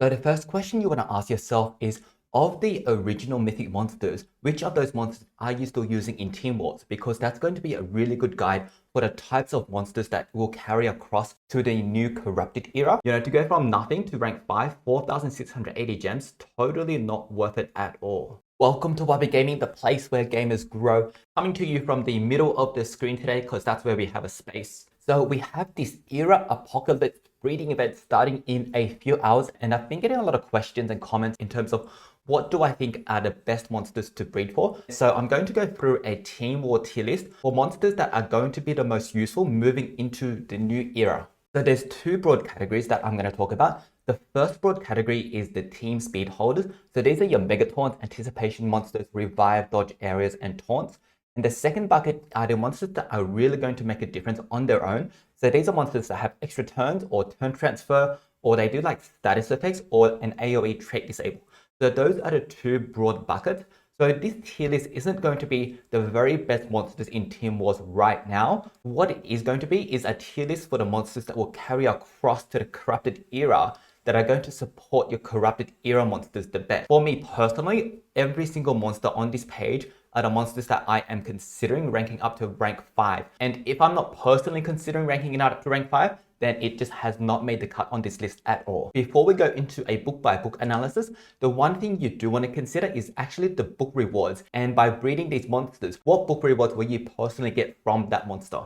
So the first question you want to ask yourself is, of the original mythic monsters, which of those monsters are you still using in Team Wars? Because that's going to be a really good guide for the types of monsters that will carry across to the new corrupted era. To go from nothing to rank 5, 4,680 gems, totally not worth it at all. Welcome to Wubby Gaming, the place where gamers grow. Coming to you from the middle of the screen today, because that's where we have a space. So we have this era apocalypse breeding event starting in a few hours, and I've been getting a lot of questions and comments in terms of what do I think are the best monsters to breed for. So I'm going to go through a Team War tier list for monsters that are going to be the most useful moving into the new era. So there's two broad categories that I'm going to talk about. The first broad category is the team speed holders. So these are your mega taunts, anticipation monsters, revive, dodge areas, and taunts. And the second bucket are the monsters that are really going to make a difference on their own. So these are monsters that have extra turns or turn transfer, or they do like status effects or an AoE trait disable. So those are the two broad buckets. So this tier list isn't going to be the very best monsters in Team Wars right now. What it is going to be is a tier list for the monsters that will carry across to the corrupted era that are going to support your corrupted era monsters the best. For me personally, every single monster on this page are the monsters that I am considering ranking up to rank 5. And if I'm not personally considering ranking it up to rank 5, then it just has not made the cut on this list at all. Before we go into a book by book analysis, the one thing you do want to consider is actually the book rewards. And by breeding these monsters, what book rewards will you personally get from that monster?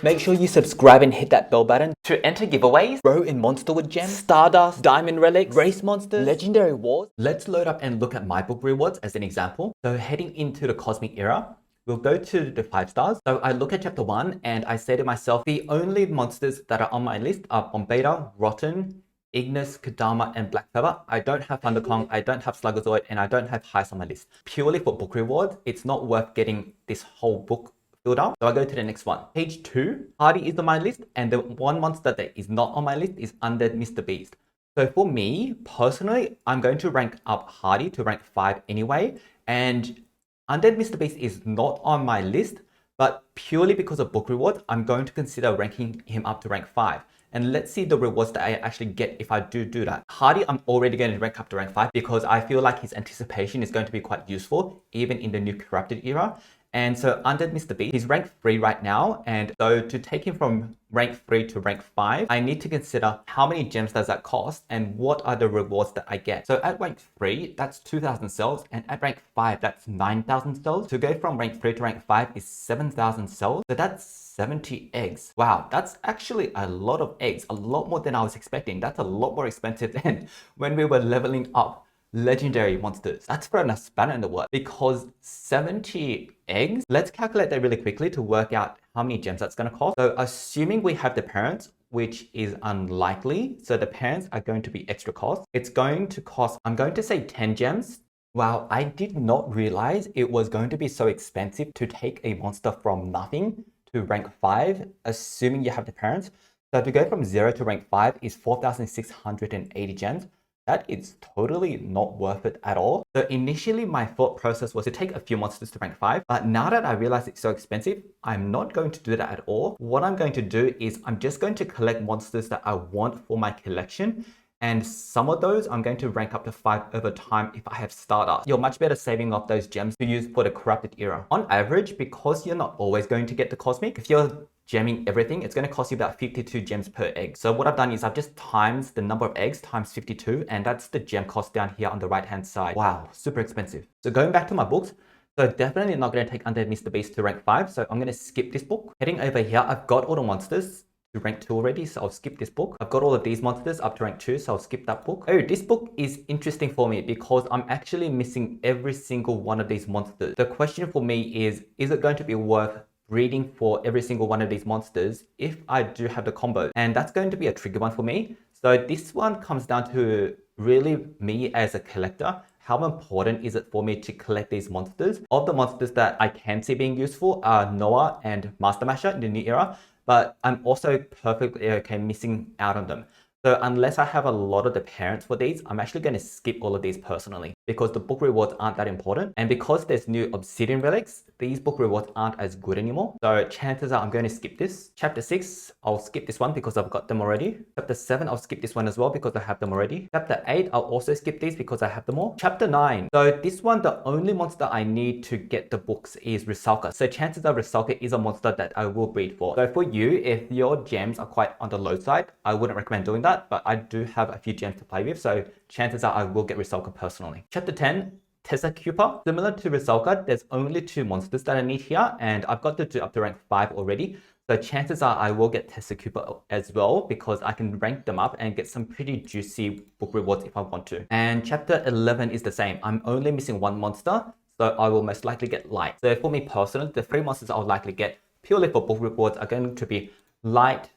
Make sure you subscribe and hit that bell button to enter giveaways, grow in monster with gems, stardust, diamond relics, race monsters, legendary wars. Let's load up and look at my book rewards as an example. So heading into the cosmic era, we'll go to the 5 stars. So I look at chapter 1 and I say to myself, the only monsters that are on my list are Bombeta, Rotten, Ignis, Kadama, and Black Feather. I don't have Thunderclong, I don't have Sluggazoid, and I don't have Heist on my list. Purely for book rewards, it's not worth getting this whole book filled up. So I go to the next one. Page 2, Hardy is on my list, and the one monster that is not on my list is Undead Mr. Beast. So for me, personally, I'm going to rank up Hardy to rank 5 anyway, and Undead Mr. Beast is not on my list, but purely because of book rewards, I'm going to consider ranking him up to rank 5. And let's see the rewards that I actually get if I do that. Hardy, I'm already going to rank up to rank 5 because I feel like his anticipation is going to be quite useful, even in the new corrupted era. And so Undead Mr. Beast, he's rank 3 right now. And so to take him from rank 3 to rank 5, I need to consider how many gems does that cost and what are the rewards that I get. So at rank 3, that's 2,000 cells. And at rank 5, that's 9,000 cells. To go from rank 3 to rank 5 is 7,000 cells. So that's 70 eggs. Wow, that's actually a lot of eggs, a lot more than I was expecting. That's a lot more expensive than when we were leveling up legendary monsters. That's throwing a spanner in the works because 70 eggs, let's calculate that really quickly to work out how many gems that's going to cost. So assuming we have the parents, which is unlikely, so the parents are going to be extra cost. It's going to cost, I'm going to say 10 gems. Wow, I did not realize it was going to be so expensive to take a monster from nothing to rank 5, assuming you have the parents. So to go from 0 to rank 5 is 4,680 gems. That is totally not worth it at all. So initially my thought process was to take a few monsters to rank 5, but now that I realize it's so expensive, I'm not going to do that at all. What I'm going to do is I'm just going to collect monsters that I want for my collection. And some of those I'm going to rank up to 5 over time if I have Stardust. You're much better saving up those gems to use for the corrupted era. On average, because you're not always going to get the cosmic, if you're gemming everything, it's going to cost you about 52 gems per egg. So what I've done is I've just times the number of eggs times 52, and that's the gem cost down here on the right hand side. Wow, super expensive. So going back to my books, so definitely not going to take Undead Mr. Beast to rank 5. So I'm going to skip this book. Heading over here, I've got all the monsters to rank 2 already, so I'll skip this book. I've got all of these monsters up to rank 2, so I'll skip that book. Oh, this book is interesting for me because I'm actually missing every single one of these monsters. The question for me is it going to be worth breeding for every single one of these monsters if I do have the combo? And that's going to be a tricky one for me. So this one comes down to really me as a collector. How important is it for me to collect these monsters? Of the monsters that I can see being useful are Noah and Master Masher in the new era, but I'm also perfectly okay missing out on them. So unless I have a lot of the parents for these, I'm actually going to skip all of these personally. because the book rewards aren't that important. And because there's new obsidian relics, these book rewards aren't as good anymore. So chances are I'm going to skip this. Chapter 6, I'll skip this one because I've got them already. Chapter 7, I'll skip this one as well because I have them already. Chapter 8, I'll also skip these because I have them all. Chapter 9. So this one, the only monster I need to get the books is Rusalka. So chances are Rusalka is a monster that I will breed for. So for you, if your gems are quite on the low side, I wouldn't recommend doing that, but I do have a few gems to play with, so chances are I will get Rusalka personally. Chapter 10, Tessa Cooper. Similar to Rusalka, there's only 2 monsters that I need here, and I've got the 2 up to rank 5 already. So chances are I will get Tessa Cooper as well because I can rank them up and get some pretty juicy book rewards if I want to. And chapter 11 is the same. I'm only missing 1 monster, so I will most likely get Light. So for me personally, the 3 monsters I'll likely get purely for book rewards are going to be Light,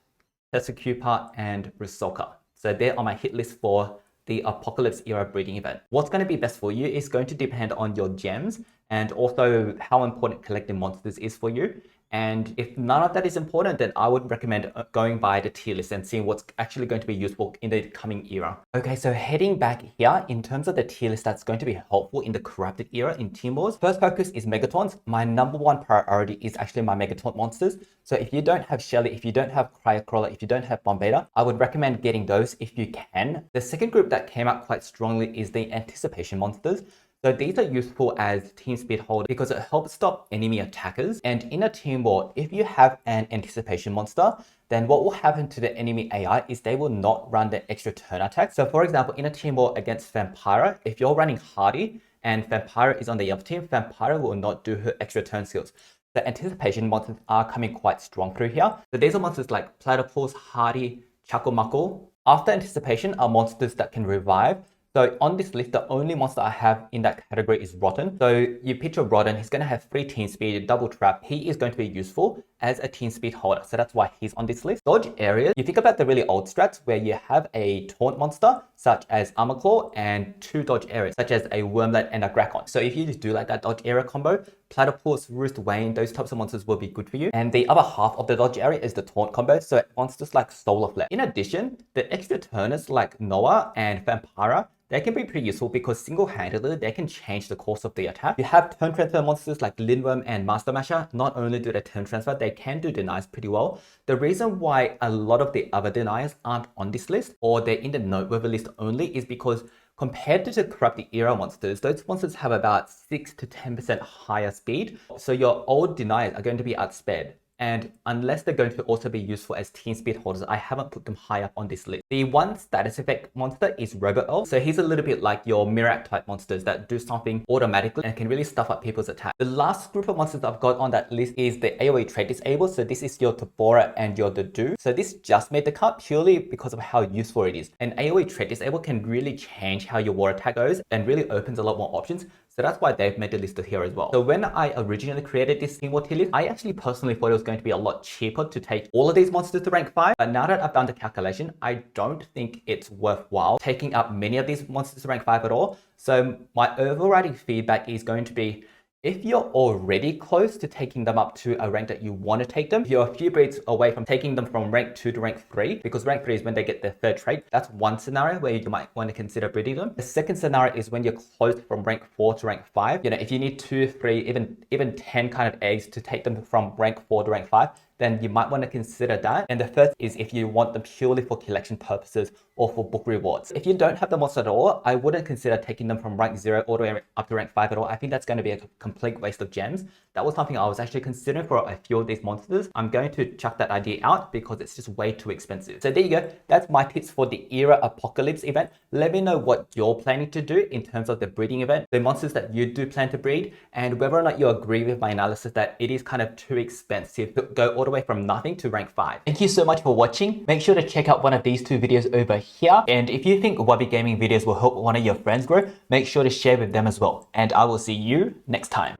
Tessa Cooper, and Rusalka. So they're on my hit list for the Apocalypse era breeding event. What's going to be best for you is going to depend on your gems and also how important collecting monsters is for you. And if none of that is important, then I would recommend going by the tier list and seeing what's actually going to be useful in the coming era. Okay, so heading back here, in terms of the tier list that's going to be helpful in the corrupted era in Team Wars, first focus is Megatons. My #1 priority is actually my Megaton monsters. So if you don't have Shelly, if you don't have Cryocrawler, if you don't have Bombator, I would recommend getting those if you can. The second group that came out quite strongly is the Anticipation monsters. So these are useful as team speed holders because it helps stop enemy attackers. And in a team war, if you have an Anticipation monster, then what will happen to the enemy AI is they will not run the extra turn attack. So for example, in a team war against Vampira, if you're running Hardy and Vampira is on the other team, Vampira will not do her extra turn skills. The Anticipation monsters are coming quite strong through here. So these are monsters like Platypus, Hardy, Chucklemuckle. After Anticipation are monsters that can revive. So on this list, the only monster I have in that category is Rotten. So you picture Rotten, he's going to have 3 team speed, double trap. He is going to be useful as a team speed holder. So that's why he's on this list. Dodge areas, you think about the really old strats where you have a taunt monster, such as Armor Claw, and 2 dodge areas, such as a Wormlet and a Grakon. So if you just do like that dodge area combo, Platypus, Roost, Wayne, those types of monsters will be good for you. And the other half of the dodge area is the taunt combo, so monsters like Solar Flare. In addition, the extra turners like Noah and Vampira, they can be pretty useful because single-handedly, they can change the course of the attack. You have turn transfer monsters like Lindworm and Master Masher. Not only do they turn transfer, they can do denies pretty well. The reason why a lot of the other deniers aren't on this list, or they're in the noteworthy list only, is because compared to the corrupted era monsters, those monsters have about 6 to 10% higher speed. So your old deniers are going to be outsped. And unless they're going to also be useful as team speed holders, I haven't put them high up on this list. The one status effect monster is Robo Elf. So he's a little bit like your Mirak type monsters that do something automatically and can really stuff up people's attacks. The last group of monsters I've got on that list is the AoE trait disable. So this is your Tabora and your Dedu. So this just made the cut purely because of how useful it is. And AoE trait disable can really change how your war attack goes and really opens a lot more options. So that's why they've made the list here as well. So when I originally created this Team War tier list, I actually personally thought it was going to be a lot cheaper to take all of these monsters to rank 5. But now that I've done the calculation, I don't think it's worthwhile taking up many of these monsters to rank 5 at all. So my overriding feedback is going to be, if you're already close to taking them up to a rank that you want to take them, if you're a few breeds away from taking them from rank 2 to rank 3, because rank 3 is when they get their 3rd trait, that's one scenario where you might want to consider breeding them. The second scenario is when you're close from rank 4 to rank 5. You know, if you need 2, 3, even 10 kind of eggs to take them from rank 4 to rank 5, then you might want to consider that. And the third is if you want them purely for collection purposes or for book rewards. If you don't have the monster at all, I wouldn't consider taking them from rank 0 all the way up to rank 5 at all. I think that's going to be a complete waste of gems. That was something I was actually considering for a few of these monsters. I'm going to chuck that idea out because it's just way too expensive. So there you go. That's my tips for the Era Apocalypse event. Let me know what you're planning to do in terms of the breeding event, the monsters that you do plan to breed, and whether or not you agree with my analysis that it is kind of too expensive to go all the way from nothing to rank 5. Thank you so much for watching. Make sure to check out one of these 2 videos over here. And if you think Wubby Gaming videos will help one of your friends grow, make sure to share with them as well. And I will see you next time.